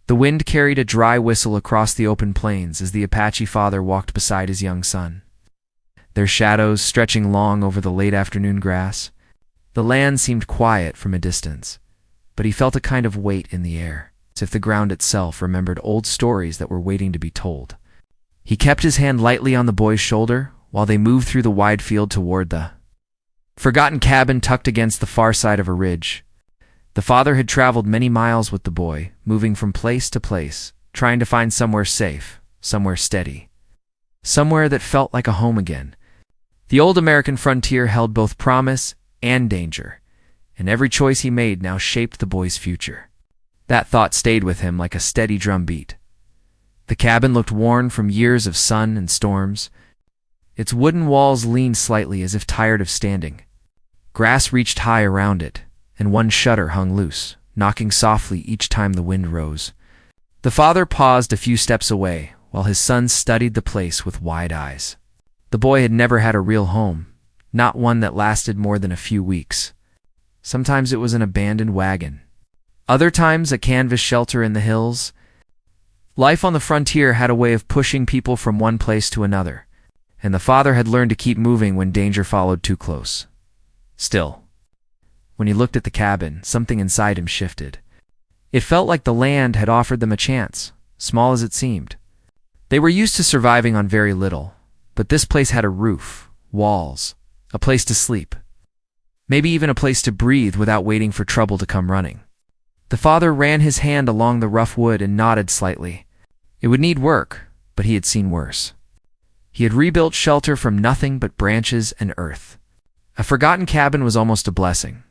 The wind carried a dry whistle across the open plains as the Apache father walked beside his young son, their shadows stretching long over the late afternoon grass. The land seemed quiet from a distance, but he felt a kind of weight in the air, as if the ground itself remembered old stories that were waiting to be told. He kept his hand lightly on the boy's shoulder while they moved through the wide field toward the forgotten cabin tucked against the far side of a ridge. The father had traveled many miles with the boy, moving from place to place, trying to find somewhere safe, somewhere steady, somewhere that felt like a home again. The old American frontier held both promise and danger, and every choice he made now shaped the boy's future. That thought stayed with him like a steady drumbeat. The cabin looked worn from years of sun and storms. Its wooden walls leaned slightly as if tired of standing. Grass reached high around it, and one shutter hung loose, knocking softly each time the wind rose. The father paused a few steps away, while his son studied the place with wide eyes. The boy had never had a real home, not one that lasted more than a few weeks. Sometimes it was an abandoned wagon. Other times a canvas shelter in the hills. Life on the frontier had a way of pushing people from one place to another, and the father had learned to keep moving when danger followed too close. Still, when he looked at the cabin, something inside him shifted. It felt like the land had offered them a chance, small as it seemed. They were used to surviving on very little, but this place had a roof, walls, a place to sleep, maybe even a place to breathe without waiting for trouble to come running. The father ran his hand along the rough wood and nodded slightly. It would need work, but he had seen worse. He had rebuilt shelter from nothing but branches and earth. A forgotten cabin was almost a blessing.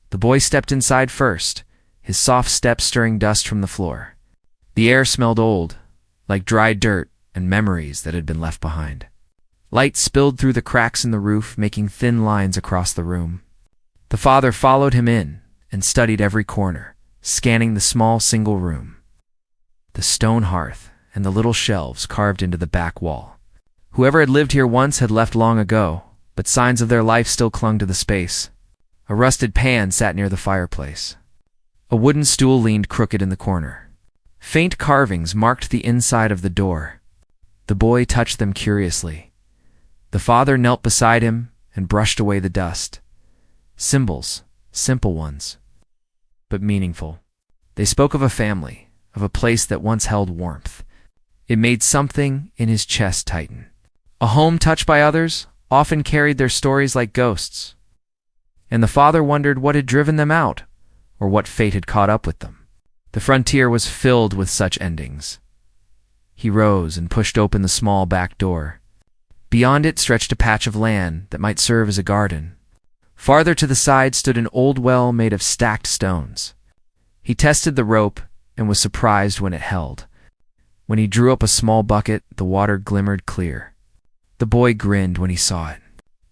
The boy stepped inside first, his soft steps stirring dust from the floor. The air smelled old, like dry dirt and memories that had been left behind. Light spilled through the cracks in the roof, making thin lines across the room. The father followed him in and studied every corner, scanning the small single room. The stone hearth and the little shelves carved into the back wall. Whoever had lived here once had left long ago, but signs of their life still clung to the space. A rusted pan sat near the fireplace. A wooden stool leaned crooked in the corner. Faint carvings marked the inside of the door. The boy touched them curiously. The father knelt beside him and brushed away the dust. Symbols, simple ones, but meaningful. They spoke of a family, of a place that once held warmth. It made something in his chest tighten. A home touched by others often carried their stories like ghosts, and the father wondered what had driven them out, or what fate had caught up with them. The frontier was filled with such endings. He rose and pushed open the small back door. Beyond it stretched a patch of land that might serve as a garden. Farther to the side stood an old well made of stacked stones. He tested the rope and was surprised when it held. When he drew up a small bucket, the water glimmered clear. The boy grinned when he saw it.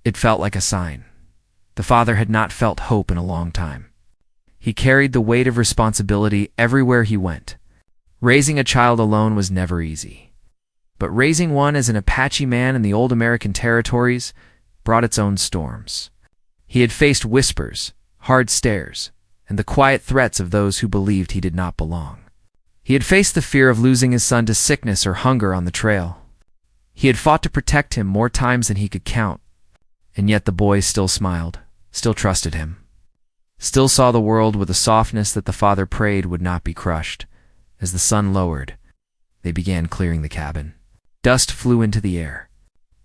It felt like a sign. The father had not felt hope in a long time. He carried the weight of responsibility everywhere he went. Raising a child alone was never easy. But raising one as an Apache man in the old American territories brought its own storms. He had faced whispers, hard stares, and the quiet threats of those who believed he did not belong. He had faced the fear of losing his son to sickness or hunger on the trail. He had fought to protect him more times than he could count, and yet the boy still smiled, still trusted him, still saw the world with a softness that the father prayed would not be crushed. As the sun lowered, they began clearing the cabin. Dust flew into the air.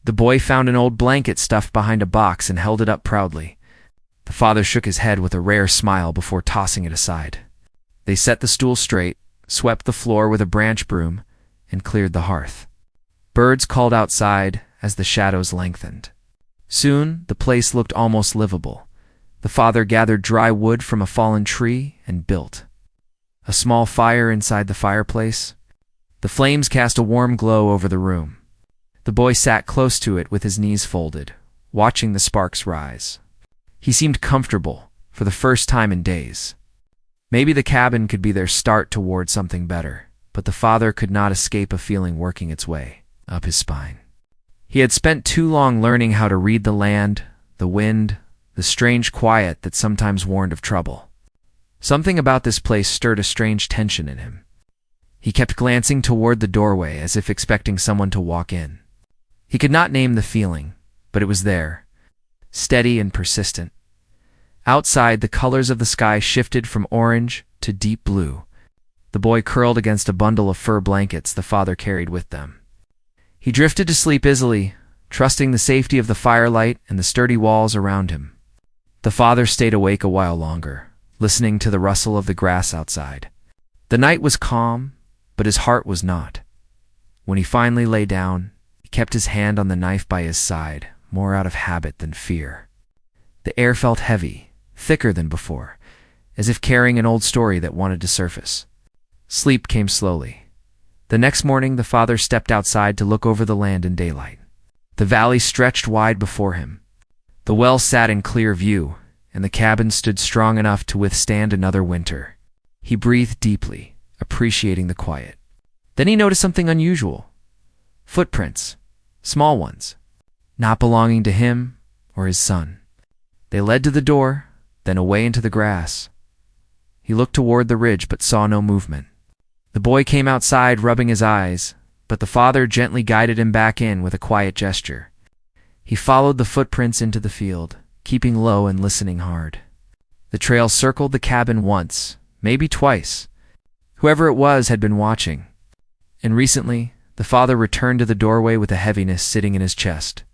The boy found an old blanket stuffed behind a box and held it up proudly. The father shook his head with a rare smile before tossing it aside. They set the stool straight, swept the floor with a branch broom, and cleared the hearth. Birds called outside as the shadows lengthened. Soon, the place looked almost livable. The father gathered dry wood from a fallen tree and built a small fire inside the fireplace. The flames cast a warm glow over the room. The boy sat close to it with his knees folded, watching the sparks rise. He seemed comfortable for the first time in days. Maybe the cabin could be their start toward something better, but the father could not escape a feeling working its way up his spine. He had spent too long learning how to read the land, the wind, the strange quiet that sometimes warned of trouble. Something about this place stirred a strange tension in him. He kept glancing toward the doorway as if expecting someone to walk in. He could not name the feeling, but it was there, steady and persistent. Outside, the colors of the sky shifted from orange to deep blue. The boy curled against a bundle of fur blankets the father carried with them. He drifted to sleep easily, trusting the safety of the firelight and the sturdy walls around him. The father stayed awake a while longer, listening to the rustle of the grass outside. The night was calm, but his heart was not. When he finally lay down, he kept his hand on the knife by his side, more out of habit than fear. The air felt heavy, thicker than before, as if carrying an old story that wanted to surface. Sleep came slowly. The next morning, the father stepped outside to look over the land in daylight. The valley stretched wide before him. The well sat in clear view, and the cabin stood strong enough to withstand another winter. He breathed deeply, appreciating the quiet. Then he noticed something unusual. Footprints, small ones, not belonging to him or his son. They led to the door, then away into the grass. He looked toward the ridge but saw no movement. The boy came outside, rubbing his eyes, but the father gently guided him back in with a quiet gesture. He followed the footprints into the field, keeping low and listening hard. The trail circled the cabin once, maybe twice. Whoever it was had been watching. And recently, the father returned to the doorway with a heaviness sitting in his chest.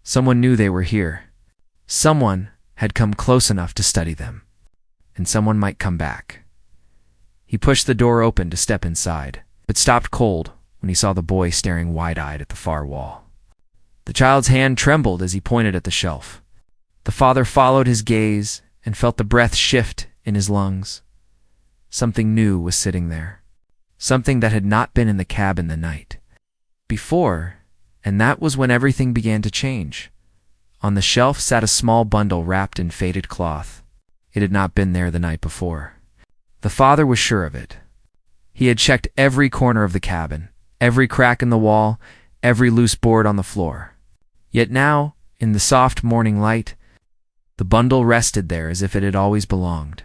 Someone knew they were here. Someone had come close enough to study them. And someone might come back. He pushed the door open to step inside, but stopped cold when he saw the boy staring wide-eyed at the far wall. The child's hand trembled as he pointed at the shelf. The father followed his gaze and felt the breath shift in his lungs. Something new was sitting there. Something that had not been in the cabin the night before, and that was when everything began to change. On the shelf sat a small bundle wrapped in faded cloth. It had not been there the night before. The father was sure of it. He had checked every corner of the cabin, every crack in the wall, every loose board on the floor. Yet now, in the soft morning light, the bundle rested there as if it had always belonged.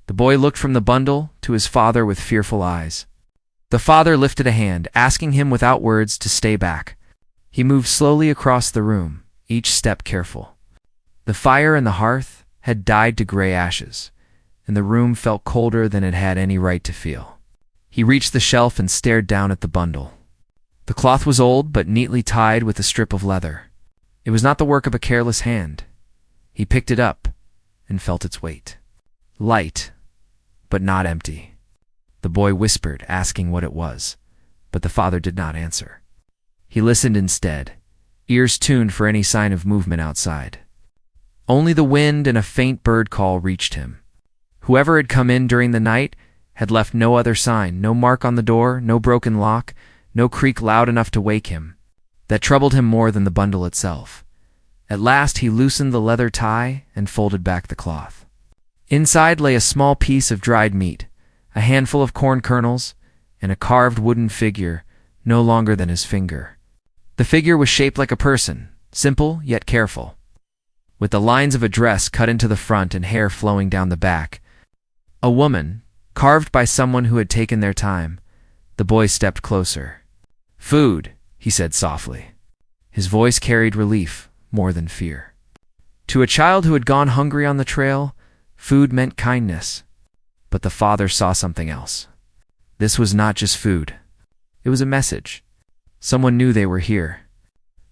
The boy looked from the bundle to his father with fearful eyes. The father lifted a hand, asking him without words to stay back. He moved slowly across the room, each step careful. The fire in the hearth had died to gray ashes, and the room felt colder than it had any right to feel. He reached the shelf and stared down at the bundle. The cloth was old but neatly tied with a strip of leather. It was not the work of a careless hand. He picked it up and felt its weight. Light, but not empty. The boy whispered, asking what it was, but the father did not answer. He listened instead, ears tuned for any sign of movement outside. Only the wind and a faint bird call reached him. Whoever had come in during the night had left no other sign, no mark on the door, no broken lock, no creak loud enough to wake him. That troubled him more than the bundle itself. At last he loosened the leather tie and folded back the cloth. Inside lay a small piece of dried meat, a handful of corn kernels, and a carved wooden figure no longer than his finger. The figure was shaped like a person, simple yet careful, with the lines of a dress cut into the front and hair flowing down the back. A woman, carved by someone who had taken their time. The boy stepped closer. "Food," he said softly. His voice carried relief more than fear. To a child who had gone hungry on the trail, food meant kindness. But the father saw something else. This was not just food. It was a message. Someone knew they were here.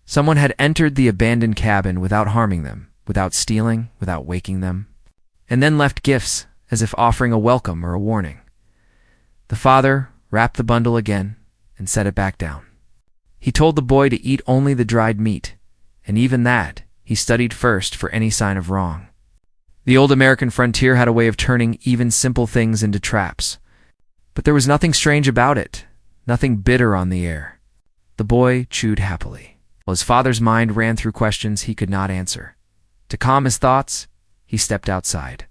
Someone had entered the abandoned cabin without harming them, without stealing, without waking them, and then left gifts as if offering a welcome or a warning. The father wrapped the bundle again and set it back down. He told the boy to eat only the dried meat, and even that he studied first for any sign of wrong. The old American frontier had a way of turning even simple things into traps. But there was nothing strange about it, nothing bitter on the air. The boy chewed happily, while his father's mind ran through questions he could not answer. To calm his thoughts, he stepped outside.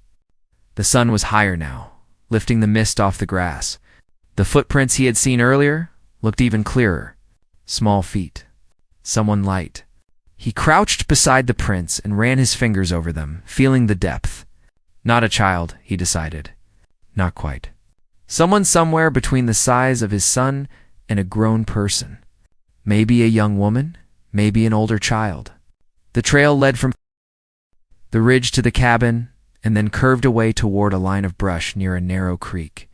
The sun was higher now, lifting the mist off the grass. The footprints he had seen earlier looked even clearer. Small feet. Someone light. He crouched beside the prints and ran his fingers over them, feeling the depth. Not a child, he decided. Not quite. Someone somewhere between the size of his son and a grown person. Maybe a young woman, maybe an older child. The trail led from the ridge to the cabin and then curved away toward a line of brush near a narrow creek.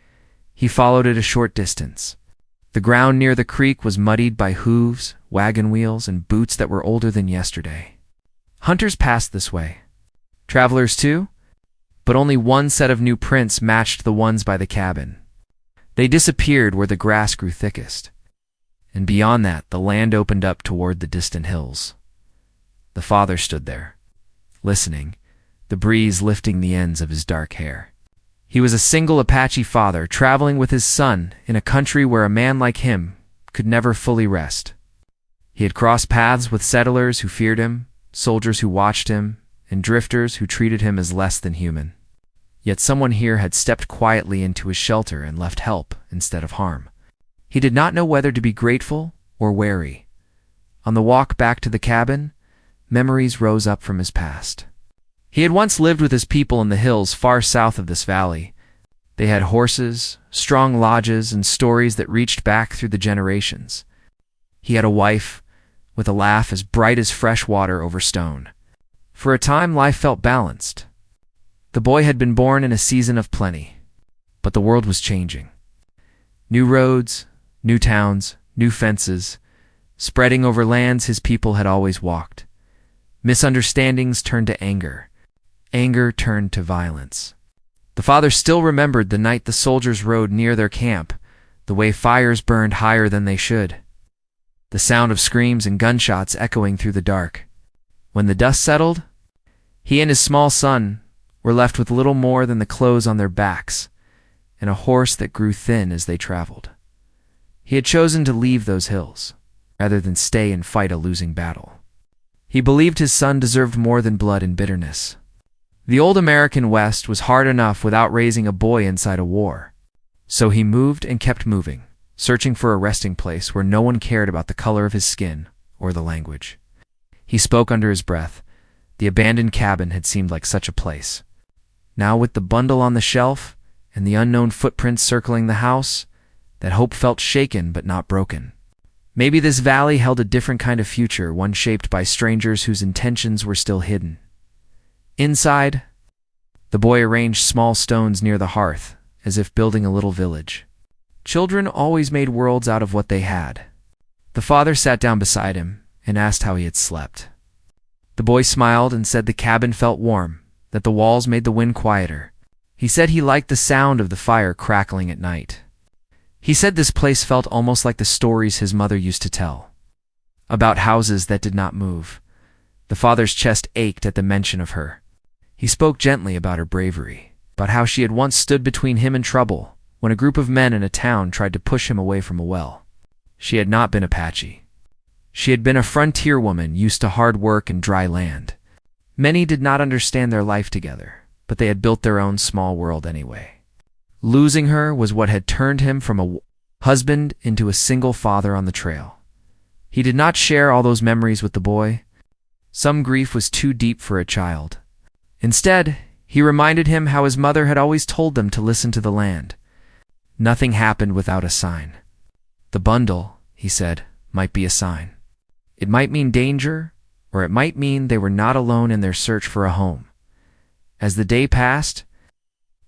He followed it a short distance. The ground near the creek was muddied by hooves, wagon wheels, and boots that were older than yesterday. Hunters passed this way. Travelers too, but only one set of new prints matched the ones by the cabin. They disappeared where the grass grew thickest, and beyond that the land opened up toward the distant hills. The father stood there, listening, the breeze lifting the ends of his dark hair. He was a single Apache father traveling with his son in a country where a man like him could never fully rest. He had crossed paths with settlers who feared him, soldiers who watched him, and drifters who treated him as less than human. Yet someone here had stepped quietly into his shelter and left help instead of harm. He did not know whether to be grateful or wary. On the walk back to the cabin, memories rose up from his past. He had once lived with his people in the hills far south of this valley. They had horses, strong lodges, and stories that reached back through the generations. He had a wife, with a laugh as bright as fresh water over stone. For a time, life felt balanced. The boy had been born in a season of plenty, but the world was changing. New roads, new towns, new fences, spreading over lands his people had always walked. Misunderstandings turned to anger. Anger turned to violence. The father still remembered the night the soldiers rode near their camp, the way fires burned higher than they should, the sound of screams and gunshots echoing through the dark. When the dust settled, he and his small son were left with little more than the clothes on their backs and a horse that grew thin as they traveled. He had chosen to leave those hills, rather than stay and fight a losing battle. He believed his son deserved more than blood and bitterness. The old American West was hard enough without raising a boy inside a war. So he moved and kept moving, searching for a resting place where no one cared about the color of his skin or the language. He spoke under his breath. The abandoned cabin had seemed like such a place. Now with the bundle on the shelf and the unknown footprints circling the house, that hope felt shaken but not broken. Maybe this valley held a different kind of future, one shaped by strangers whose intentions were still hidden. Inside, the boy arranged small stones near the hearth, as if building a little village. Children always made worlds out of what they had. The father sat down beside him and asked how he had slept. The boy smiled and said the cabin felt warm, that the walls made the wind quieter. He said he liked the sound of the fire crackling at night. He said this place felt almost like the stories his mother used to tell, about houses that did not move. The father's chest ached at the mention of her. He spoke gently about her bravery, about how she had once stood between him and trouble when a group of men in a town tried to push him away from a well. She had not been Apache. She had been a frontier woman used to hard work and dry land. Many did not understand their life together, but they had built their own small world anyway. Losing her was what had turned him from a husband into a single father on the trail. He did not share all those memories with the boy. Some grief was too deep for a child. Instead, he reminded him how his mother had always told them to listen to the land. Nothing happened without a sign. The bundle, he said, might be a sign. It might mean danger, or it might mean they were not alone in their search for a home. As the day passed,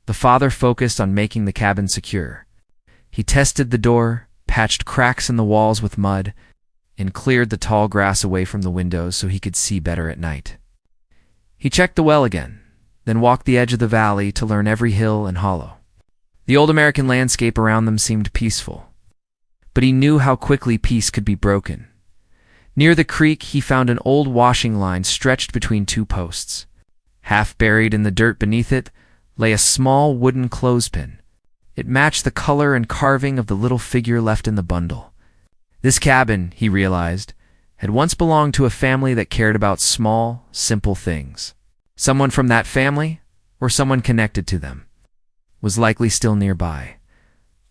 the father focused on making the cabin secure. He tested the door, patched cracks in the walls with mud, and cleared the tall grass away from the windows so he could see better at night. He checked the well again, then walked the edge of the valley to learn every hill and hollow. The old American landscape around them seemed peaceful, but he knew how quickly peace could be broken. Near the creek, he found an old washing line stretched between two posts. Half buried in the dirt beneath it lay a small wooden clothespin. It matched the color and carving of the little figure left in the bundle. This cabin, he realized, had once belonged to a family that cared about small, simple things. Someone from that family, or someone connected to them, was likely still nearby.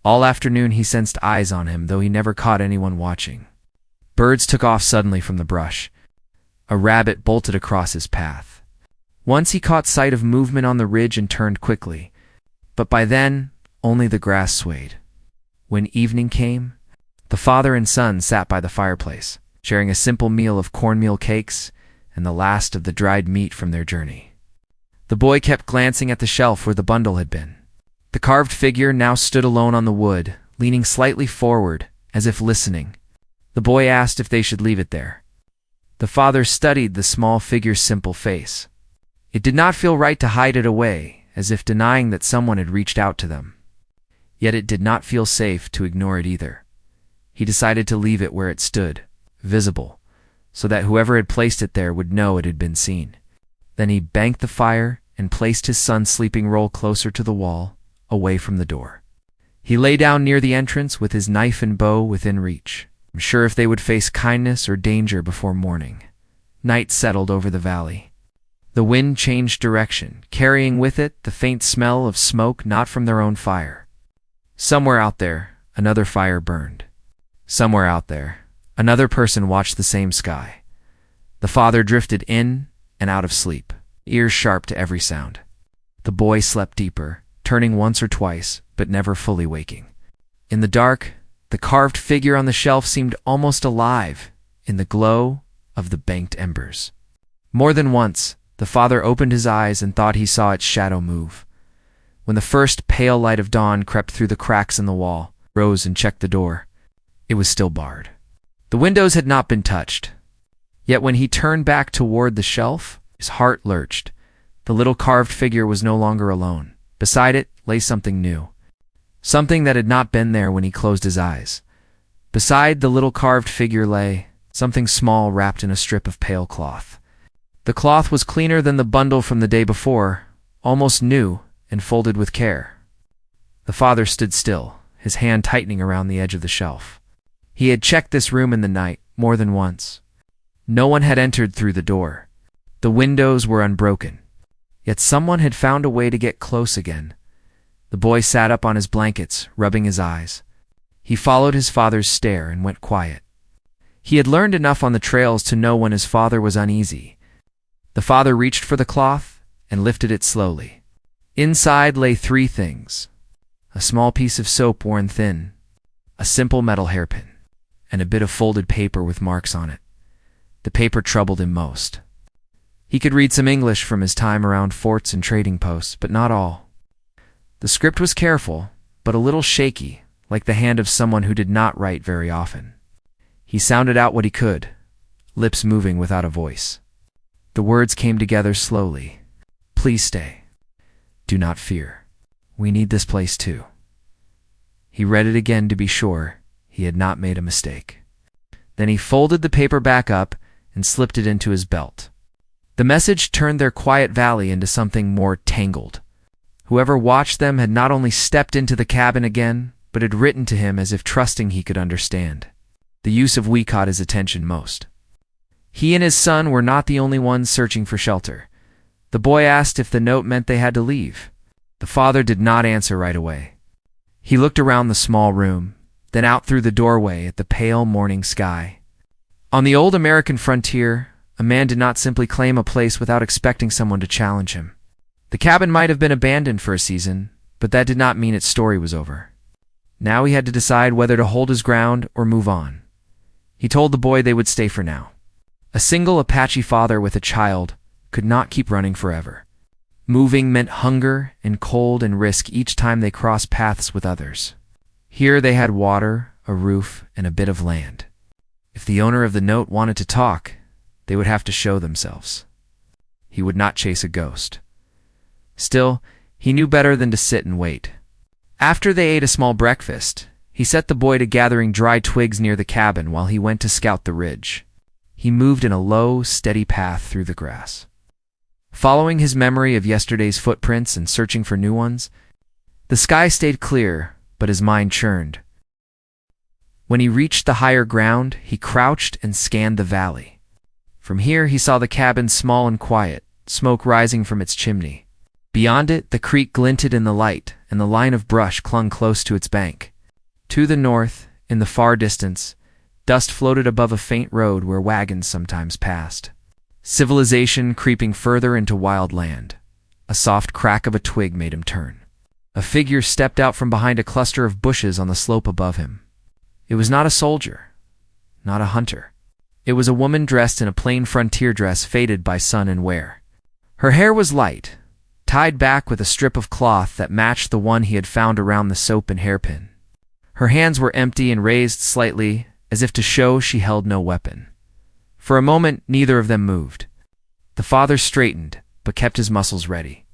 All afternoon he sensed eyes on him, though he never caught anyone watching. Birds took off suddenly from the brush. A rabbit bolted across his path. Once he caught sight of movement on the ridge and turned quickly, but by then only the grass swayed. When evening came, the father and son sat by the fireplace, sharing a simple meal of cornmeal cakes and the last of the dried meat from their journey. The boy kept glancing at the shelf where the bundle had been. The carved figure now stood alone on the wood, leaning slightly forward, as if listening. The boy asked if they should leave it there. The father studied the small figure's simple face. It did not feel right to hide it away, as if denying that someone had reached out to them. Yet it did not feel safe to ignore it either. He decided to leave it where it stood, visible, so that whoever had placed it there would know it had been seen. Then he banked the fire and placed his son's sleeping roll closer to the wall, away from the door. He lay down near the entrance with his knife and bow within reach, sure if they would face kindness or danger before morning. Night settled over the valley. The wind changed direction, carrying with it the faint smell of smoke not from their own fire. Somewhere out there, another fire burned. Somewhere out there, another person watched the same sky. The father drifted in and out of sleep, ears sharp to every sound. The boy slept deeper, turning once or twice, but never fully waking. In the dark, the carved figure on the shelf seemed almost alive in the glow of the banked embers. More than once, the father opened his eyes and thought he saw its shadow move. When the first pale light of dawn crept through the cracks in the wall, he rose and checked the door. It was still barred. The windows had not been touched. Yet when he turned back toward the shelf, his heart lurched. The little carved figure was no longer alone. Beside it lay something new. Something that had not been there when he closed his eyes. Beside the little carved figure lay something small wrapped in a strip of pale cloth. The cloth was cleaner than the bundle from the day before, almost new and folded with care. The father stood still, his hand tightening around the edge of the shelf. He had checked this room in the night more than once. No one had entered through the door. The windows were unbroken. Yet someone had found a way to get close again. The boy sat up on his blankets, rubbing his eyes. He followed his father's stare and went quiet. He had learned enough on the trails to know when his father was uneasy. The father reached for the cloth and lifted it slowly. Inside lay three things: a small piece of soap worn thin, a simple metal hairpin, and a bit of folded paper with marks on it. The paper troubled him most. He could read some English from his time around forts and trading posts, but not all. The script was careful, but a little shaky, like the hand of someone who did not write very often. He sounded out what he could, lips moving without a voice. The words came together slowly. Please stay. Do not fear. We need this place too. He read it again to be sure he had not made a mistake. Then he folded the paper back up and slipped it into his belt. The message turned their quiet valley into something more tangled. Whoever watched them had not only stepped into the cabin again, but had written to him as if trusting he could understand. The use of "we" caught his attention most. He and his son were not the only ones searching for shelter. The boy asked if the note meant they had to leave. The father did not answer right away. He looked around the small room, then out through the doorway at the pale morning sky. On the old American frontier, a man did not simply claim a place without expecting someone to challenge him. The cabin might have been abandoned for a season, but that did not mean its story was over. Now he had to decide whether to hold his ground or move on. He told the boy they would stay for now. A single Apache father with a child could not keep running forever. Moving meant hunger and cold and risk each time they crossed paths with others. Here they had water, a roof, and a bit of land. If the owner of the note wanted to talk, they would have to show themselves. He would not chase a ghost. Still, he knew better than to sit and wait. After they ate a small breakfast, he set the boy to gathering dry twigs near the cabin while he went to scout the ridge. He moved in a low, steady path through the grass. Following his memory of yesterday's footprints and searching for new ones, the sky stayed clear, but his mind churned. When he reached the higher ground, he crouched and scanned the valley. From here he saw the cabin small and quiet, smoke rising from its chimney. Beyond it, the creek glinted in the light, and the line of brush clung close to its bank. To the north, in the far distance, dust floated above a faint road where wagons sometimes passed. Civilization creeping further into wild land. A soft crack of a twig made him turn. A figure stepped out from behind a cluster of bushes on the slope above him. It was not a soldier, not a hunter. It was a woman dressed in a plain frontier dress faded by sun and wear. Her hair was light, tied back with a strip of cloth that matched the one he had found around the soap and hairpin. Her hands were empty and raised slightly, as if to show she held no weapon. For a moment, neither of them moved. The father straightened, but kept his muscles ready.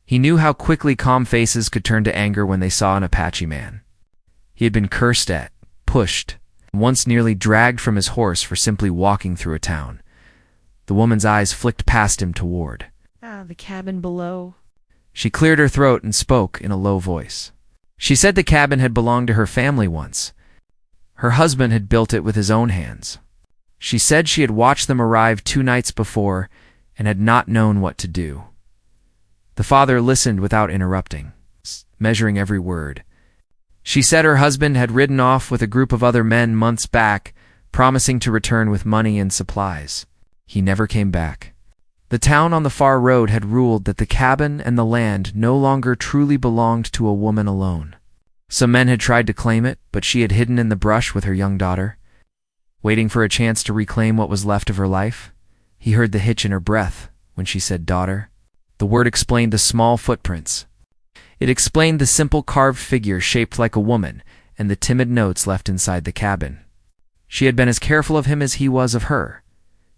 He knew how quickly calm faces could turn to anger when they saw an Apache man. He had been cursed at, pushed, and once nearly dragged from his horse for simply walking through a town. The woman's eyes flicked past him toward the cabin below. She cleared her throat and spoke in a low voice. She said the cabin had belonged to her family once. Her husband had built it with his own hands. She said she had watched them arrive 2 nights before and had not known what to do. The father listened without interrupting, measuring every word. She said her husband had ridden off with a group of other men months back, promising to return with money and supplies. He never came back. The town on the far road had ruled that the cabin and the land no longer truly belonged to a woman alone. Some men had tried to claim it, but she had hidden in the brush with her young daughter, waiting for a chance to reclaim what was left of her life. He heard the hitch in her breath when she said daughter. The word explained the small footprints. It explained the simple carved figure shaped like a woman and the timid notes left inside the cabin. She had been as careful of him as he was of her.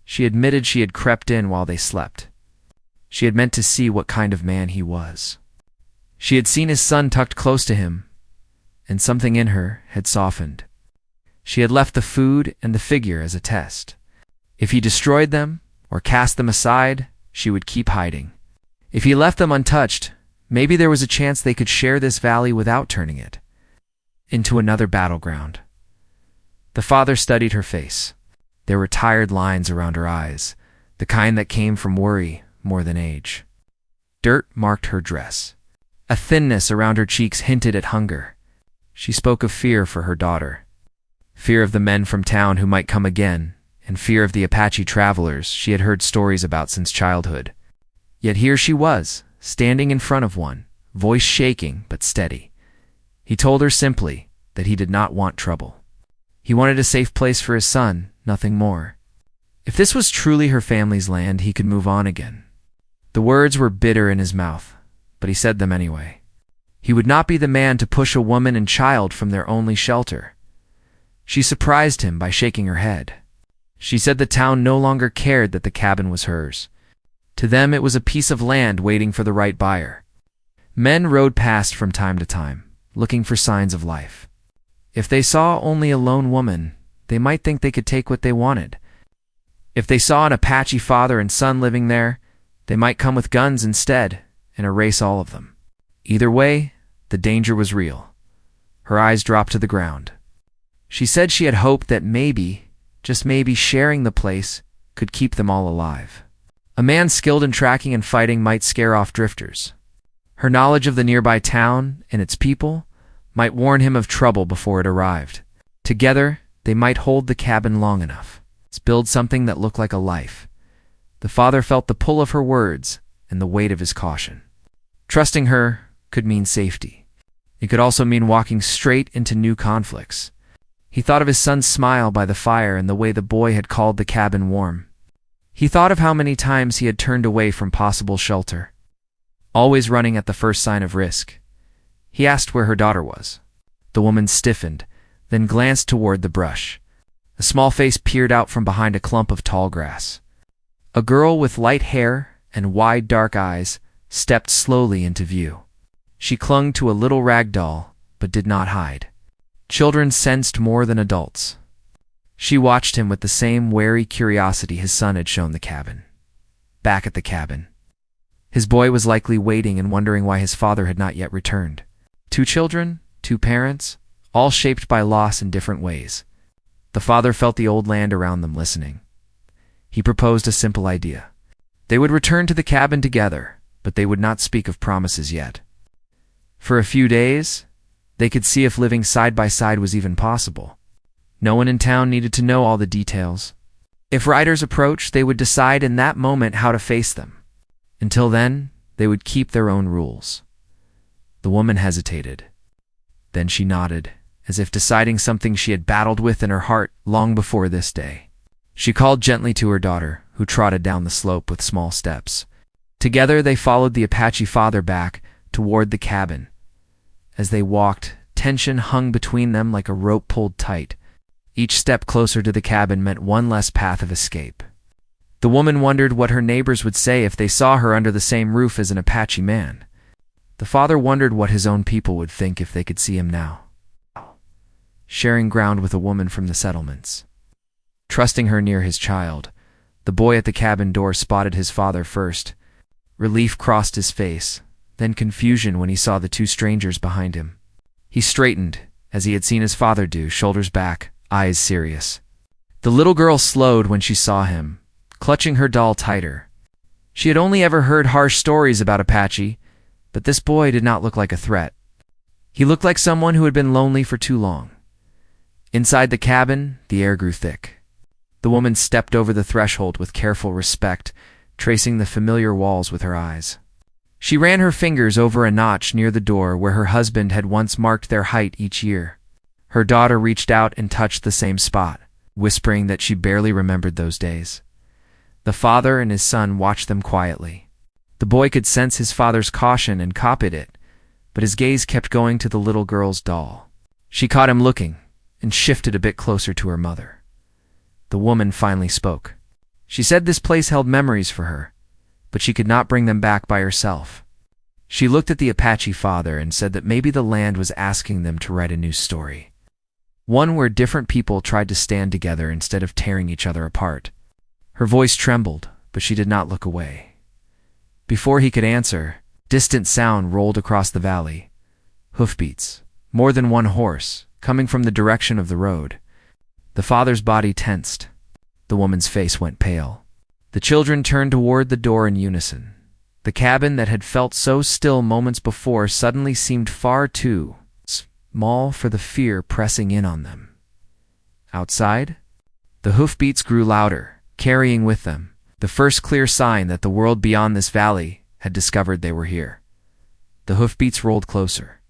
She admitted she had crept in while they slept. She had meant to see what kind of man he was. She had seen his son tucked close to him, and something in her had softened. She had left the food and the figure as a test. If he destroyed them or cast them aside, she would keep hiding. If he left them untouched, maybe there was a chance they could share this valley without turning it into another battleground. The father studied her face. There were tired lines around her eyes, the kind that came from worry more than age. Dirt marked her dress. A thinness around her cheeks hinted at hunger. She spoke of fear for her daughter. Fear of the men from town who might come again, and fear of the Apache travelers she had heard stories about since childhood. Yet here she was, standing in front of one, voice shaking but steady. He told her simply that he did not want trouble. He wanted a safe place for his son, nothing more. If this was truly her family's land, he could move on again. The words were bitter in his mouth, but he said them anyway. He would not be the man to push a woman and child from their only shelter. She surprised him by shaking her head. She said the town no longer cared that the cabin was hers. To them it was a piece of land waiting for the right buyer. Men rode past from time to time, looking for signs of life. If they saw only a lone woman, they might think they could take what they wanted. If they saw an Apache father and son living there, they might come with guns instead and erase all of them. Either way, the danger was real. Her eyes dropped to the ground. She said she had hoped that maybe, just maybe, sharing the place could keep them all alive. A man skilled in tracking and fighting might scare off drifters. Her knowledge of the nearby town and its people might warn him of trouble before it arrived. Together, they might hold the cabin long enough. Let's build something that looked like a life. The father felt the pull of her words and the weight of his caution. Trusting her could mean safety. It could also mean walking straight into new conflicts. He thought of his son's smile by the fire and the way the boy had called the cabin warm. He thought of how many times he had turned away from possible shelter, always running at the first sign of risk. He asked where her daughter was. The woman stiffened, then glanced toward the brush. A small face peered out from behind a clump of tall grass. A girl with light hair and wide dark eyes stepped slowly into view. She clung to a little rag doll, but did not hide. Children sensed more than adults. She watched him with the same wary curiosity his son had shown the cabin. Back at the cabin, his boy was likely waiting and wondering why his father had not yet returned. 2 children, 2 parents, all shaped by loss in different ways. The father felt the old land around them listening. He proposed a simple idea. They would return to the cabin together, but they would not speak of promises yet. For a few days, they could see if living side by side was even possible. No one in town needed to know all the details. If riders approached, they would decide in that moment how to face them. Until then, they would keep their own rules. The woman hesitated. Then she nodded, as if deciding something she had battled with in her heart long before this day. She called gently to her daughter, who trotted down the slope with small steps. Together they followed the Apache father back toward the cabin. As they walked, tension hung between them like a rope pulled tight. Each step closer to the cabin meant one less path of escape. The woman wondered what her neighbors would say if they saw her under the same roof as an Apache man. The father wondered what his own people would think if they could see him now, sharing ground with a woman from the settlements. Trusting her near his child, the boy at the cabin door spotted his father first. Relief crossed his face, then confusion when he saw the two strangers behind him. He straightened, as he had seen his father do, shoulders back, eyes serious. The little girl slowed when she saw him, clutching her doll tighter. She had only ever heard harsh stories about Apache, but this boy did not look like a threat. He looked like someone who had been lonely for too long. Inside the cabin, the air grew thick. The woman stepped over the threshold with careful respect, tracing the familiar walls with her eyes. She ran her fingers over a notch near the door where her husband had once marked their height each year. Her daughter reached out and touched the same spot, whispering that she barely remembered those days. The father and his son watched them quietly. The boy could sense his father's caution and copied it, but his gaze kept going to the little girl's doll. She caught him looking and shifted a bit closer to her mother. The woman finally spoke. She said this place held memories for her, but she could not bring them back by herself. She looked at the Apache father and said that maybe the land was asking them to write a new story. One where different people tried to stand together instead of tearing each other apart. Her voice trembled, but she did not look away. Before he could answer, distant sound rolled across the valley. Hoofbeats, more than one horse, coming from the direction of the road. The father's body tensed. The woman's face went pale. The children turned toward the door in unison. The cabin that had felt so still moments before suddenly seemed far too small for the fear pressing in on them. Outside, the hoofbeats grew louder, carrying with them the first clear sign that the world beyond this valley had discovered they were here. The hoofbeats rolled closer,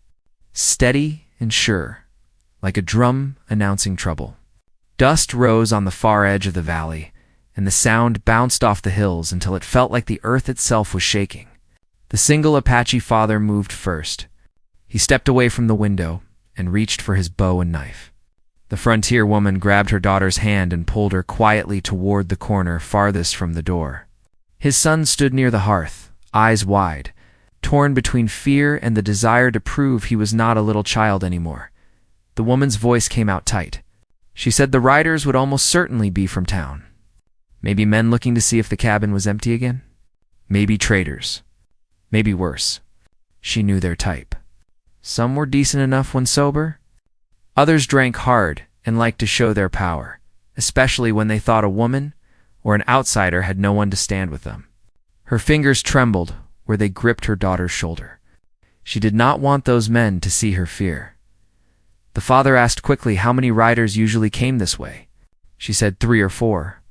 steady and sure, like a drum announcing trouble. Dust rose on the far edge of the valley, and the sound bounced off the hills until it felt like the earth itself was shaking. The single Apache father moved first. He stepped away from the window and reached for his bow and knife. The frontier woman grabbed her daughter's hand and pulled her quietly toward the corner farthest from the door. His son stood near the hearth, eyes wide, torn between fear and the desire to prove he was not a little child anymore. The woman's voice came out tight. She said the riders would almost certainly be from town. Maybe men looking to see if the cabin was empty again? Maybe traders. Maybe worse. She knew their type. Some were decent enough when sober. Others drank hard and liked to show their power, especially when they thought a woman or an outsider had no one to stand with them. Her fingers trembled where they gripped her daughter's shoulder. She did not want those men to see her fear. The father asked quickly how many riders usually came this way. She said 3 or 4.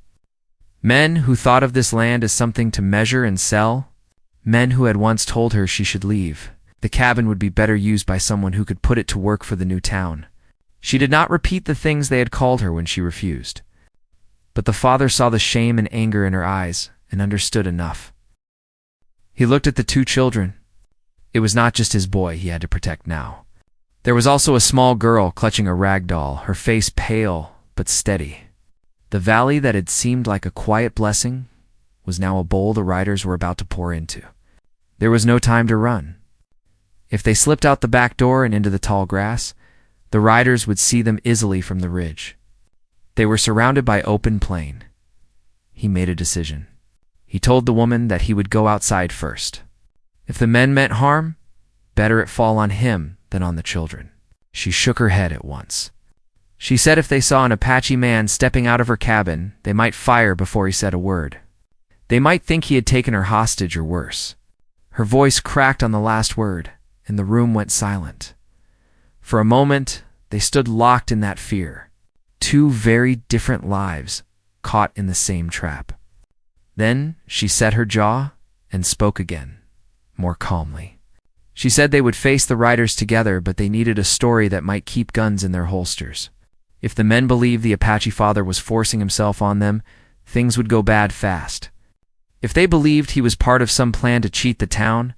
Men who thought of this land as something to measure and sell. Men who had once told her she should leave. The cabin would be better used by someone who could put it to work for the new town. She did not repeat the things they had called her when she refused. But the father saw the shame and anger in her eyes and understood enough. He looked at the 2 children. It was not just his boy he had to protect now. There was also a small girl clutching a rag doll, her face pale but steady. The valley that had seemed like a quiet blessing was now a bowl the riders were about to pour into. There was no time to run. If they slipped out the back door and into the tall grass, the riders would see them easily from the ridge. They were surrounded by open plain. He made a decision. He told the woman that he would go outside first. If the men meant harm, better it fall on him than on the children. She shook her head at once. She said if they saw an Apache man stepping out of her cabin, they might fire before he said a word. They might think he had taken her hostage or worse. Her voice cracked on the last word, and the room went silent. For a moment, they stood locked in that fear. 2 very different lives caught in the same trap. Then she set her jaw and spoke again, more calmly. She said they would face the riders together, but they needed a story that might keep guns in their holsters. If the men believed the Apache father was forcing himself on them, things would go bad fast. If they believed he was part of some plan to cheat the town,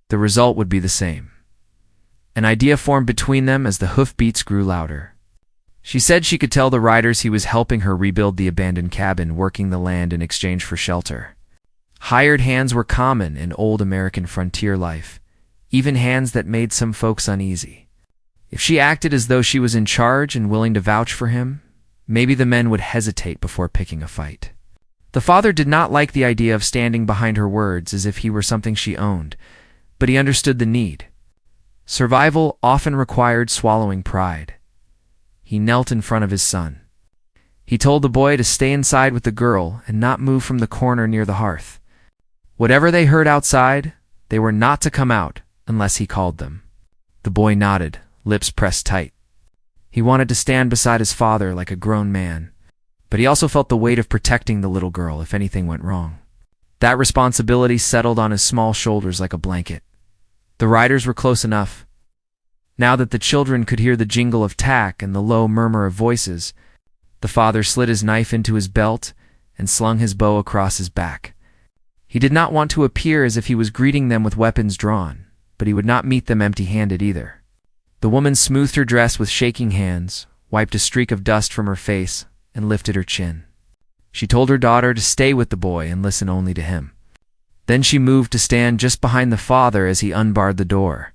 the result would be the same. An idea formed between them as the hoofbeats grew louder. She said she could tell the riders he was helping her rebuild the abandoned cabin, working the land in exchange for shelter. Hired hands were common in old American frontier life, even hands that made some folks uneasy. If she acted as though she was in charge and willing to vouch for him, maybe the men would hesitate before picking a fight. The father did not like the idea of standing behind her words as if he were something she owned, but he understood the need. Survival often required swallowing pride. He knelt in front of his son. He told the boy to stay inside with the girl and not move from the corner near the hearth. Whatever they heard outside, they were not to come out unless he called them. The boy nodded, lips pressed tight. He wanted to stand beside his father like a grown man, but he also felt the weight of protecting the little girl if anything went wrong. That responsibility settled on his small shoulders like a blanket. The riders were close enough. Now that the children could hear the jingle of tack and the low murmur of voices, the father slid his knife into his belt and slung his bow across his back. He did not want to appear as if he was greeting them with weapons drawn, but he would not meet them empty-handed either. The woman smoothed her dress with shaking hands, wiped a streak of dust from her face, and lifted her chin. She told her daughter to stay with the boy and listen only to him. Then she moved to stand just behind the father as he unbarred the door.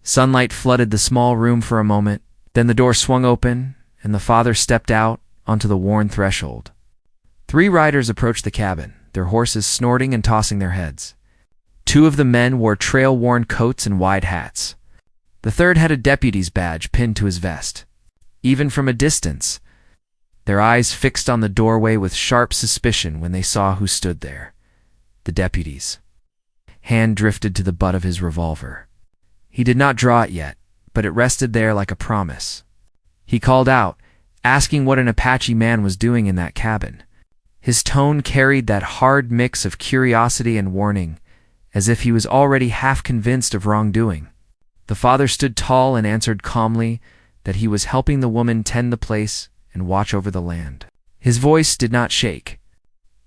Sunlight flooded the small room for a moment, then the door swung open, and the father stepped out onto the worn threshold. 3 riders approached the cabin, their horses snorting and tossing their heads. 2 of the men wore trail-worn coats and wide hats. The third had a deputy's badge pinned to his vest. Even from a distance, their eyes fixed on the doorway with sharp suspicion when they saw who stood there. The deputy's hand drifted to the butt of his revolver. He did not draw it yet, but it rested there like a promise. He called out, asking what an Apache man was doing in that cabin. His tone carried that hard mix of curiosity and warning, as if he was already half convinced of wrongdoing. The father stood tall and answered calmly that he was helping the woman tend the place and watch over the land. His voice did not shake.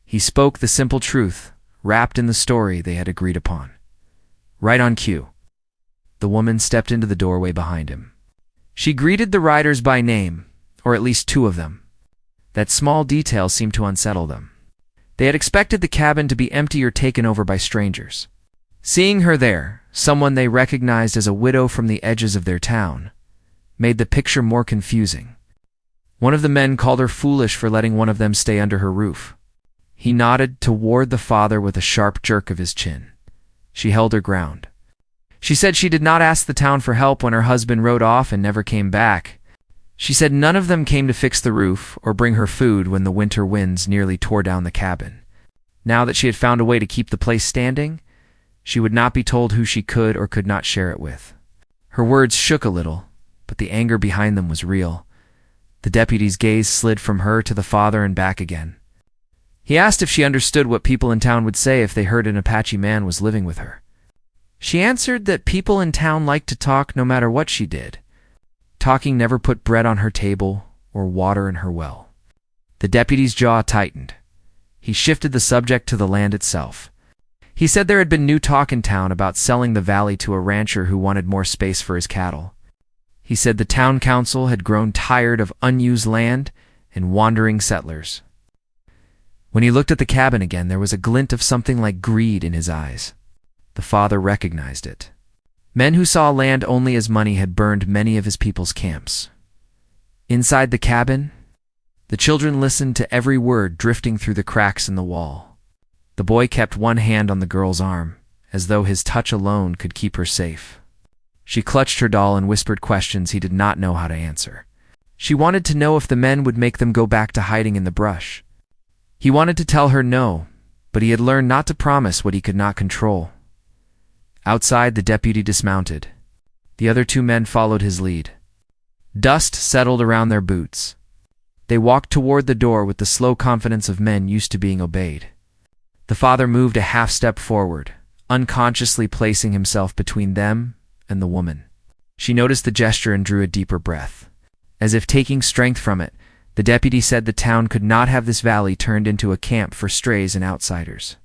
He spoke the simple truth, wrapped in the story they had agreed upon. Right on cue. The woman stepped into the doorway behind him. She greeted the riders by name, or at least 2 of them. That small detail seemed to unsettle them. They had expected the cabin to be empty or taken over by strangers. Seeing her there, someone they recognized as a widow from the edges of their town, made the picture more confusing. One of the men called her foolish for letting one of them stay under her roof. He nodded toward the father with a sharp jerk of his chin. She held her ground. She said she did not ask the town for help when her husband rode off and never came back. She said none of them came to fix the roof or bring her food when the winter winds nearly tore down the cabin. Now that she had found a way to keep the place standing, she would not be told who she could or could not share it with. Her words shook a little, but the anger behind them was real. The deputy's gaze slid from her to the father and back again. He asked if she understood what people in town would say if they heard an Apache man was living with her. She answered that people in town liked to talk no matter what she did. Talking never put bread on her table or water in her well. The deputy's jaw tightened. He shifted the subject to the land itself. He said there had been new talk in town about selling the valley to a rancher who wanted more space for his cattle. He said the town council had grown tired of unused land and wandering settlers. When he looked at the cabin again, there was a glint of something like greed in his eyes. The father recognized it. Men who saw land only as money had burned many of his people's camps. Inside the cabin, the children listened to every word drifting through the cracks in the wall. The boy kept one hand on the girl's arm, as though his touch alone could keep her safe. She clutched her doll and whispered questions he did not know how to answer. She wanted to know if the men would make them go back to hiding in the brush. He wanted to tell her no, but he had learned not to promise what he could not control. Outside, the deputy dismounted. The other 2 men followed his lead. Dust settled around their boots. They walked toward the door with the slow confidence of men used to being obeyed. The father moved a half step forward, unconsciously placing himself between them and the woman. She noticed the gesture and drew a deeper breath. As if taking strength from it, the deputy said the town could not have this valley turned into a camp for strays and outsiders.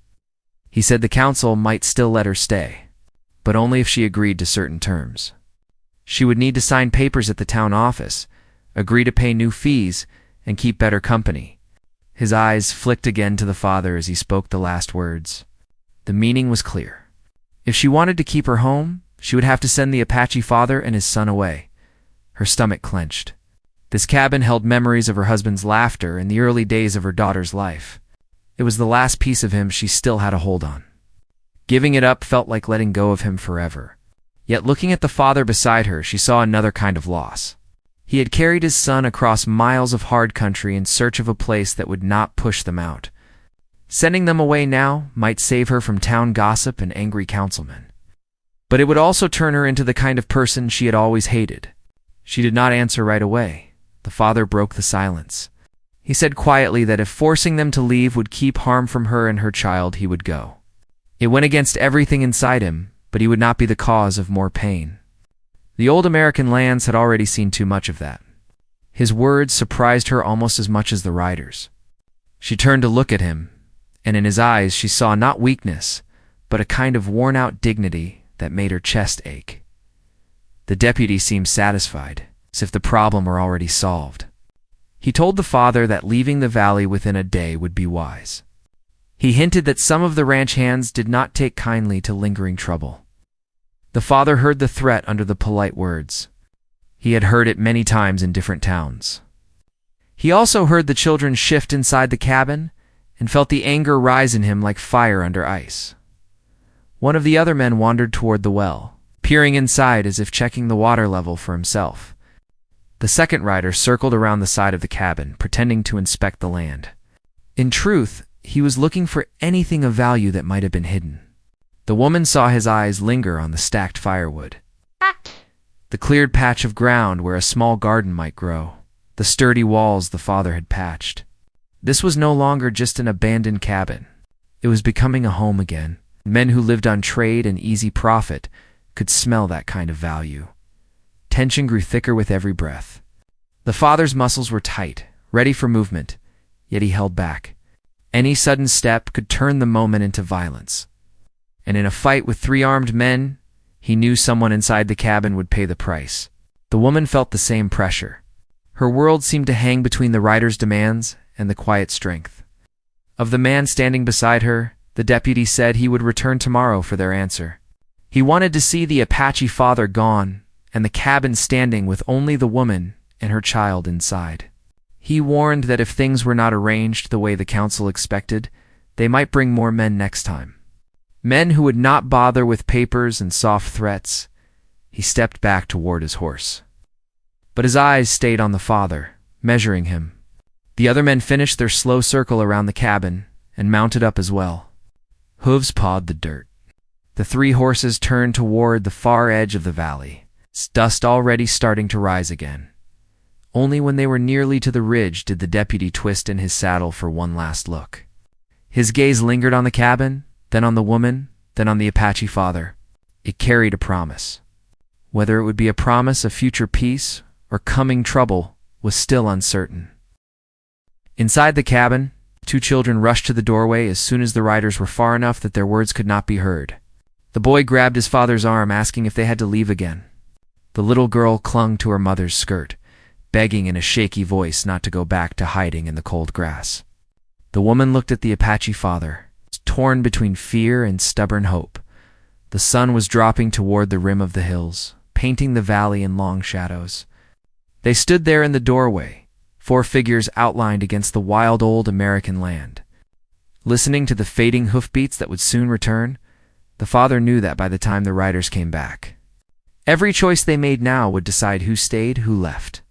He said the council might still let her stay, but only if she agreed to certain terms. She would need to sign papers at the town office, agree to pay new fees, and keep better company. His eyes flicked again to the father as he spoke the last words. The meaning was clear. If she wanted to keep her home, she would have to send the Apache father and his son away. Her stomach clenched. This cabin held memories of her husband's laughter and the early days of her daughter's life. It was the last piece of him she still had a hold on. Giving it up felt like letting go of him forever. Yet looking at the father beside her, she saw another kind of loss. He had carried his son across miles of hard country in search of a place that would not push them out. Sending them away now might save her from town gossip and angry councilmen. But it would also turn her into the kind of person she had always hated. She did not answer right away. The father broke the silence. He said quietly that if forcing them to leave would keep harm from her and her child, he would go. It went against everything inside him, but he would not be the cause of more pain. The old American lands had already seen too much of that. His words surprised her almost as much as the riders. She turned to look at him, and in his eyes she saw not weakness, but a kind of worn-out dignity that made her chest ache. The deputy seemed satisfied, as if the problem were already solved. He told the father that leaving the valley within a day would be wise. He hinted that some of the ranch hands did not take kindly to lingering trouble. The father heard the threat under the polite words. He had heard it many times in different towns. He also heard the children shift inside the cabin and felt the anger rise in him like fire under ice. One of the other men wandered toward the well, peering inside as if checking the water level for himself. The second rider circled around the side of the cabin, pretending to inspect the land. In truth, he was looking for anything of value that might have been hidden. The woman saw his eyes linger on the stacked firewood, the cleared patch of ground where a small garden might grow, the sturdy walls the father had patched. This was no longer just an abandoned cabin. It was becoming a home again. Men who lived on trade and easy profit could smell that kind of value. Tension grew thicker with every breath. The father's muscles were tight, ready for movement, yet he held back. Any sudden step could turn the moment into violence. And in a fight with 3 armed men, he knew someone inside the cabin would pay the price. The woman felt the same pressure. Her world seemed to hang between the rider's demands and the quiet strength. Of the man standing beside her, the deputy said he would return tomorrow for their answer. He wanted to see the Apache father gone and the cabin standing with only the woman and her child inside. He warned that if things were not arranged the way the council expected, they might bring more men next time. Men who would not bother with papers and soft threats. He stepped back toward his horse. But his eyes stayed on the father, measuring him. The other men finished their slow circle around the cabin and mounted up as well. Hooves pawed the dirt. The 3 horses turned toward the far edge of the valley, dust already starting to rise again. Only when they were nearly to the ridge did the deputy twist in his saddle for one last look. His gaze lingered on the cabin, then on the woman, then on the Apache father. It carried a promise. Whether it would be a promise of future peace or coming trouble was still uncertain. Inside the cabin, 2 children rushed to the doorway as soon as the riders were far enough that their words could not be heard. The boy grabbed his father's arm, asking if they had to leave again. The little girl clung to her mother's skirt, begging in a shaky voice not to go back to hiding in the cold grass. The woman looked at the Apache father, torn between fear and stubborn hope. The sun was dropping toward the rim of the hills, painting the valley in long shadows. They stood there in the doorway, 4 figures outlined against the wild old American land. Listening to the fading hoofbeats that would soon return, the father knew that by the time the riders came back, every choice they made now would decide who stayed, who left,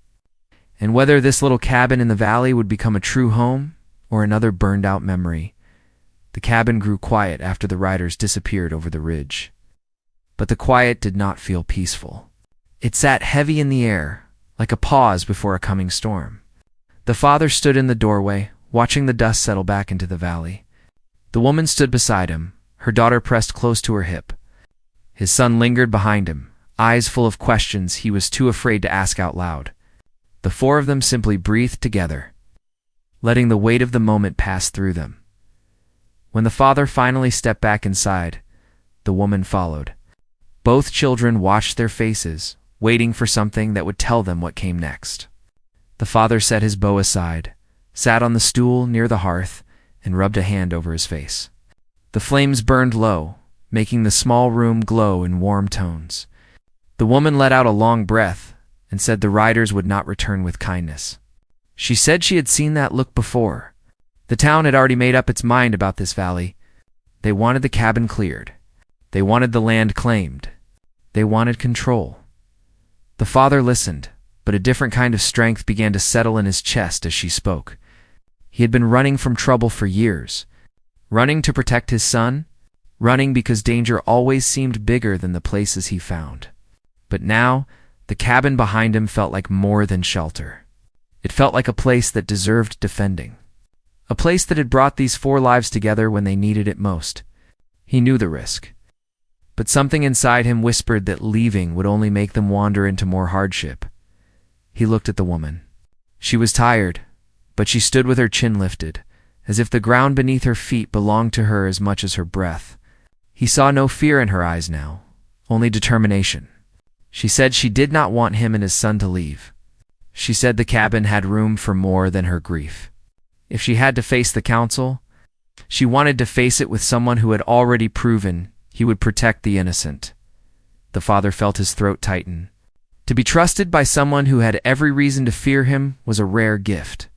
and whether this little cabin in the valley would become a true home or another burned-out memory. The cabin grew quiet after the riders disappeared over the ridge. But the quiet did not feel peaceful. It sat heavy in the air, like a pause before a coming storm. The father stood in the doorway, watching the dust settle back into the valley. The woman stood beside him, her daughter pressed close to her hip. His son lingered behind him, eyes full of questions he was too afraid to ask out loud. The four of them simply breathed together, letting the weight of the moment pass through them. When the father finally stepped back inside, the woman followed. Both children watched their faces, waiting for something that would tell them what came next. The father set his bow aside, sat on the stool near the hearth, and rubbed a hand over his face. The flames burned low, making the small room glow in warm tones. The woman let out a long breath and said the riders would not return with kindness. She said she had seen that look before. The town had already made up its mind about this valley. They wanted the cabin cleared. They wanted the land claimed. They wanted control. The father listened, but a different kind of strength began to settle in his chest as she spoke. He had been running from trouble for years, running to protect his son, running because danger always seemed bigger than the places he found. But now, the cabin behind him felt like more than shelter. It felt like a place that deserved defending. A place that had brought these four lives together when they needed it most. He knew the risk. But something inside him whispered that leaving would only make them wander into more hardship. He looked at the woman. She was tired, but she stood with her chin lifted, as if the ground beneath her feet belonged to her as much as her breath. He saw no fear in her eyes now, only determination. She said she did not want him and his son to leave. She said the cabin had room for more than her grief. If she had to face the council, she wanted to face it with someone who had already proven he would protect the innocent. The father felt his throat tighten. To be trusted by someone who had every reason to fear him was a rare gift.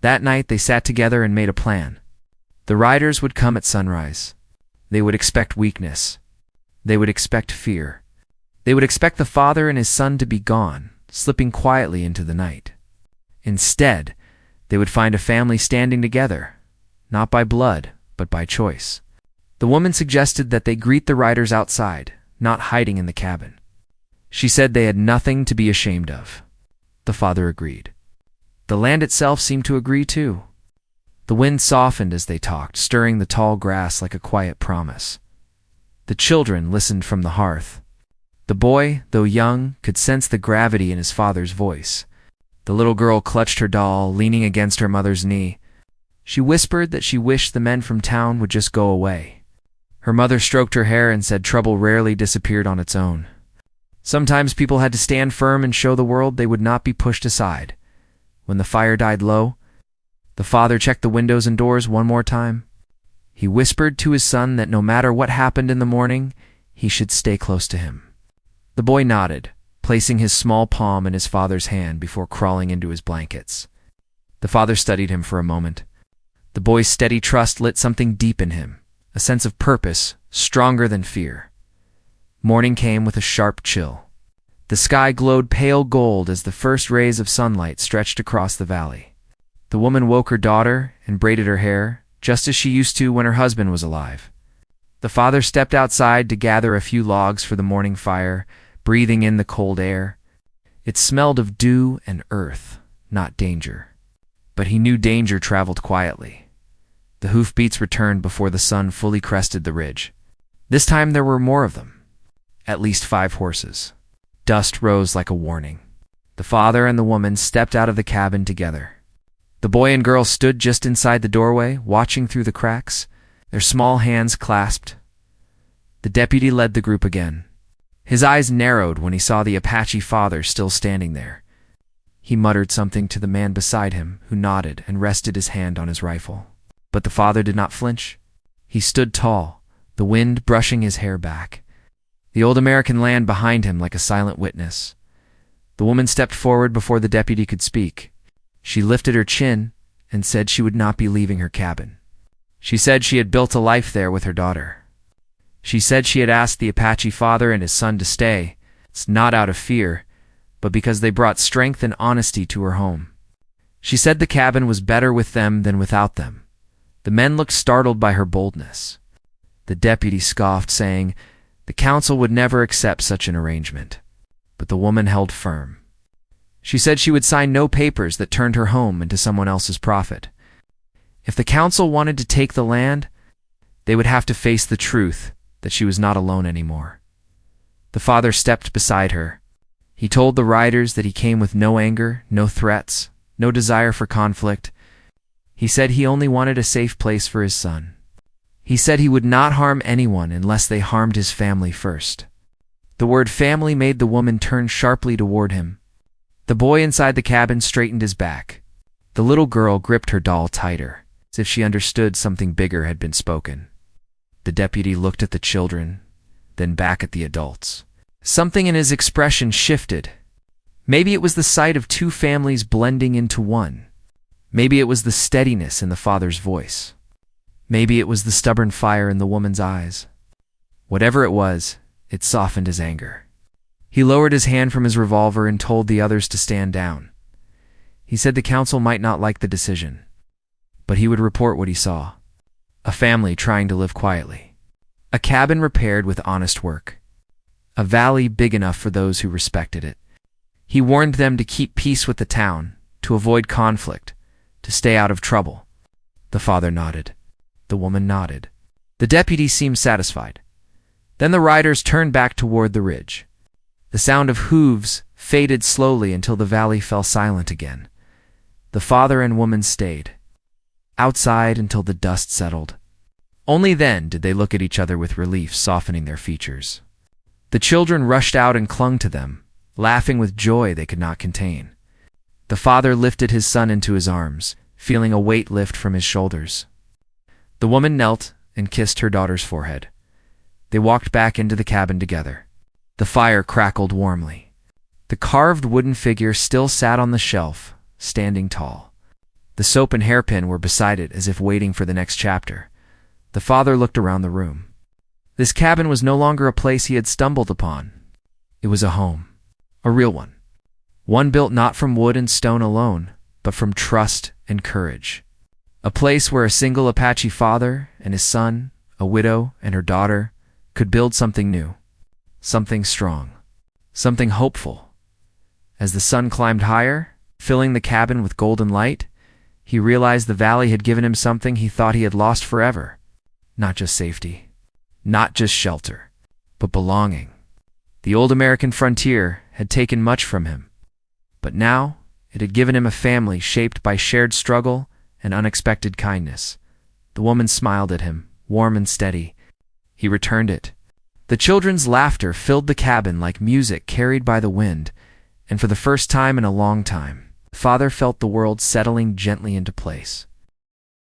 That night they sat together and made a plan. The riders would come at sunrise. They would expect weakness. They would expect fear. They would expect the father and his son to be gone, slipping quietly into the night. Instead, they would find a family standing together, not by blood, but by choice. The woman suggested that they greet the riders outside, not hiding in the cabin. She said they had nothing to be ashamed of. The father agreed. The land itself seemed to agree too. The wind softened as they talked, stirring the tall grass like a quiet promise. The children listened from the hearth. The boy, though young, could sense the gravity in his father's voice. The little girl clutched her doll, leaning against her mother's knee. She whispered that she wished the men from town would just go away. Her mother stroked her hair and said trouble rarely disappeared on its own. Sometimes people had to stand firm and show the world they would not be pushed aside. When the fire died low, the father checked the windows and doors one more time. He whispered to his son that no matter what happened in the morning, he should stay close to him. The boy nodded, placing his small palm in his father's hand before crawling into his blankets. The father studied him for a moment. The boy's steady trust lit something deep in him, a sense of purpose stronger than fear. Morning came with a sharp chill. The sky glowed pale gold as the first rays of sunlight stretched across the valley. The woman woke her daughter and braided her hair, just as she used to when her husband was alive. The father stepped outside to gather a few logs for the morning fire, breathing in the cold air. It smelled of dew and earth, not danger. But he knew danger traveled quietly. The hoofbeats returned before the sun fully crested the ridge. This time there were more of them, at least 5 horses. Dust rose like a warning. The father and the woman stepped out of the cabin together. The boy and girl stood just inside the doorway, watching through the cracks, their small hands clasped. The deputy led the group again. His eyes narrowed when he saw the Apache father still standing there. He muttered something to the man beside him, who nodded and rested his hand on his rifle. But the father did not flinch. He stood tall, the wind brushing his hair back. The old American land behind him like a silent witness. The woman stepped forward before the deputy could speak. She lifted her chin and said she would not be leaving her cabin. She said she had built a life there with her daughter. She said she had asked the Apache father and his son to stay, not out of fear, but because they brought strength and honesty to her home. She said the cabin was better with them than without them. The men looked startled by her boldness. The deputy scoffed, saying the council would never accept such an arrangement. But the woman held firm. She said she would sign no papers that turned her home into someone else's profit. If the council wanted to take the land, They would have to face the truth that she was not alone anymore. The father stepped beside her. He told the riders that he came with no anger, no threats, no desire for conflict. He said he only wanted a safe place for his son. He said he would not harm anyone unless they harmed his family first. The word family made the woman turn sharply toward him. The boy inside the cabin straightened his back. The little girl gripped her doll tighter, as if she understood something bigger had been spoken. The deputy looked at the children, then back at the adults. Something in his expression shifted. Maybe it was the sight of two families blending into one. Maybe it was the steadiness in the father's voice. Maybe it was the stubborn fire in the woman's eyes. Whatever it was, it softened his anger. He lowered his hand from his revolver and told the others to stand down. He said the council might not like the decision, but he would report what he saw. A family trying to live quietly. A cabin repaired with honest work. A valley big enough for those who respected it. He warned them to keep peace with the town, to avoid conflict, to stay out of trouble. The father nodded. The woman nodded. The deputy seemed satisfied. Then the riders turned back toward the ridge. The sound of hooves faded slowly until the valley fell silent again. The father and woman stayed outside until the dust settled. Only then did they look at each other with relief softening their features. The children rushed out and clung to them, laughing with joy they could not contain. The father lifted his son into his arms, feeling a weight lift from his shoulders. The woman knelt and kissed her daughter's forehead. They walked back into the cabin together. The fire crackled warmly. The carved wooden figure still sat on the shelf, standing tall. The soap and hairpin were beside it as if waiting for the next chapter. The father looked around the room. This cabin was no longer a place he had stumbled upon. It was a home, a real one. One built not from wood and stone alone, but from trust and courage. A place where a single Apache father and his son, a widow and her daughter, could build something new, something strong, something hopeful. As the sun climbed higher, filling the cabin with golden light, he realized the valley had given him something he thought he had lost forever. Not just safety, not just shelter, but belonging. The old American frontier had taken much from him, but now it had given him a family shaped by shared struggle and unexpected kindness. The woman smiled at him, warm and steady. He returned it. The children's laughter filled the cabin like music carried by the wind, and for the first time in a long time, the father felt the world settling gently into place.